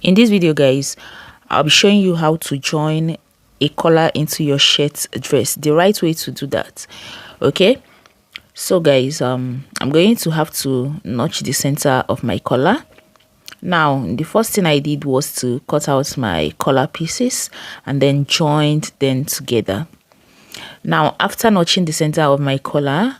In this video, guys, I'll be showing you how to join a collar into your shirt dress, the right way to do that. Okay, so guys, I'm going to have to notch the center of my collar. Now, the first thing I did was to cut out my collar pieces and then joined them together. Now, after notching the center of my collar,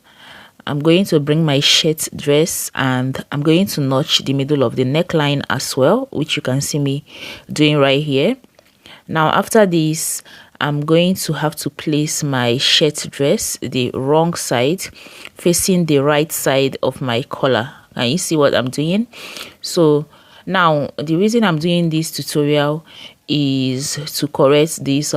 I'm going to bring my shirt dress and I'm going to notch the middle of the neckline as well, which you can see me doing right here. Now, after this, I'm going to have to place my shirt dress, the wrong side, facing the right side of my collar. Can you see what I'm doing? So now, the reason I'm doing this tutorial is to correct this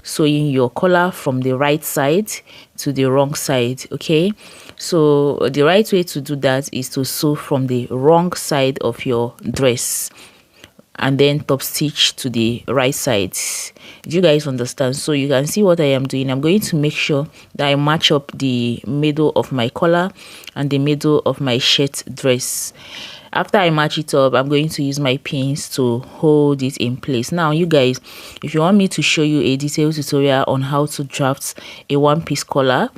sewing your collar from the right side to the wrong side. Okay, so the right way to do that is to sew from the wrong side of your dress and then top stitch to the right side. Do you guys understand? So you can see what I am doing. I'm going to make sure that I match up the middle of my collar and the middle of my shirt dress. After I match it up, I'm going to use my pins to hold it in place. Now, you guys, if you want me to show you a detailed tutorial on how to draft a one-piece collar,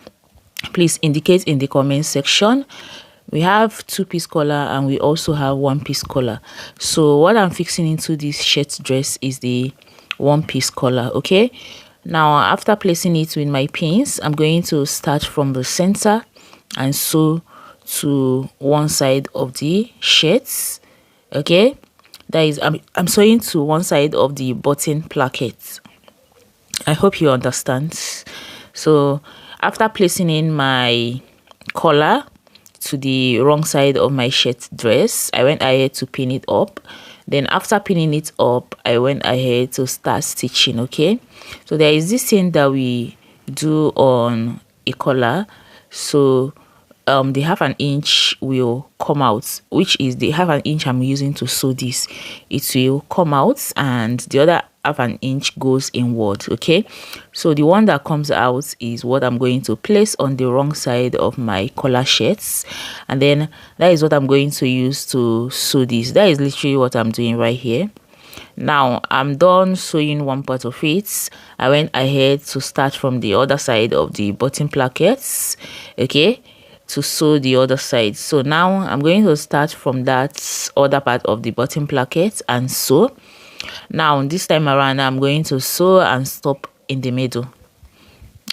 please indicate in the comment section. We have two-piece collar and we also have one-piece collar. So what I'm fixing into this shirt dress is the one-piece collar. Okay, now after placing it with my pins, I'm going to start from the center and sew to one side of the shirts. Okay, that is, I'm sewing to one side of the button placket. I hope you understand. So after placing in my collar to the wrong side of my shirt dress, I went ahead to pin it up. Then after pinning it up, I went ahead to start stitching. Okay, so there is this thing that we do on a collar. So the half an inch will come out, which is the half an inch I'm using to sew this. It will come out and the other half an inch goes inward. Okay, so the one that comes out is what I'm going to place on the wrong side of my collar shirts, and then that is what I'm going to use to sew this. That is literally what I'm doing right here. Now I'm done sewing one part of it. I went ahead to start from the other side of the button plackets, okay, to sew the other side. So now I'm going to start from that other part of the button placket and sew. Now this time around, I'm going to sew and stop in the middle.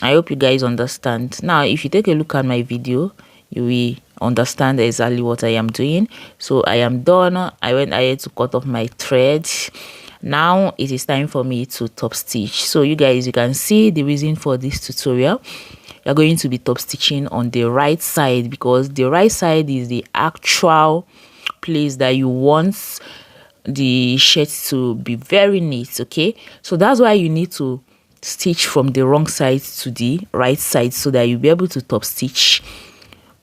I hope you guys understand. Now if you take a look at my video, you will understand exactly what I am doing. So I am done. I went ahead to cut off my thread. Now it is time for me to top stitch. So you guys, you can see the reason for this tutorial. You're going to be top stitching on the right side because the right side is the actual place that you want the shirt to be very neat. Okay, so that's why you need to stitch from the wrong side to the right side so that you'll be able to top stitch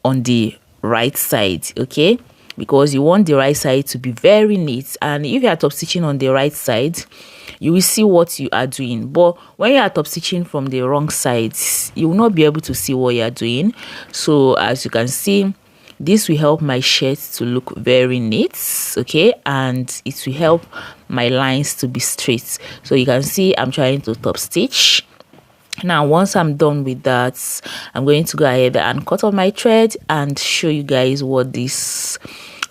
on the right side. Okay, because you want the right side to be very neat, and if you are top stitching on the right side, you will see what you are doing. But when you are top stitching from the wrong side, you will not be able to see what you are doing. So as you can see, this will help my shirt to look very neat, okay, and it will help my lines to be straight. So you can see I'm trying to top stitch. Now once I'm done with that, I'm going to go ahead and cut off my thread and show you guys what this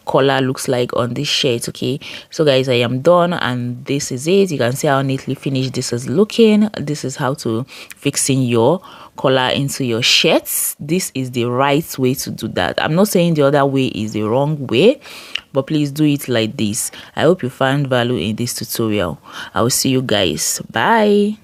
collar looks like on this shirt. Okay, so guys, I am done and this is it. You can see how neatly finished this is looking. This is how to fixing your collar into your shirts. This is the right way to do that. I'm not saying the other way is the wrong way, but please do it like this. I hope you found value in this tutorial. I will see you guys. Bye.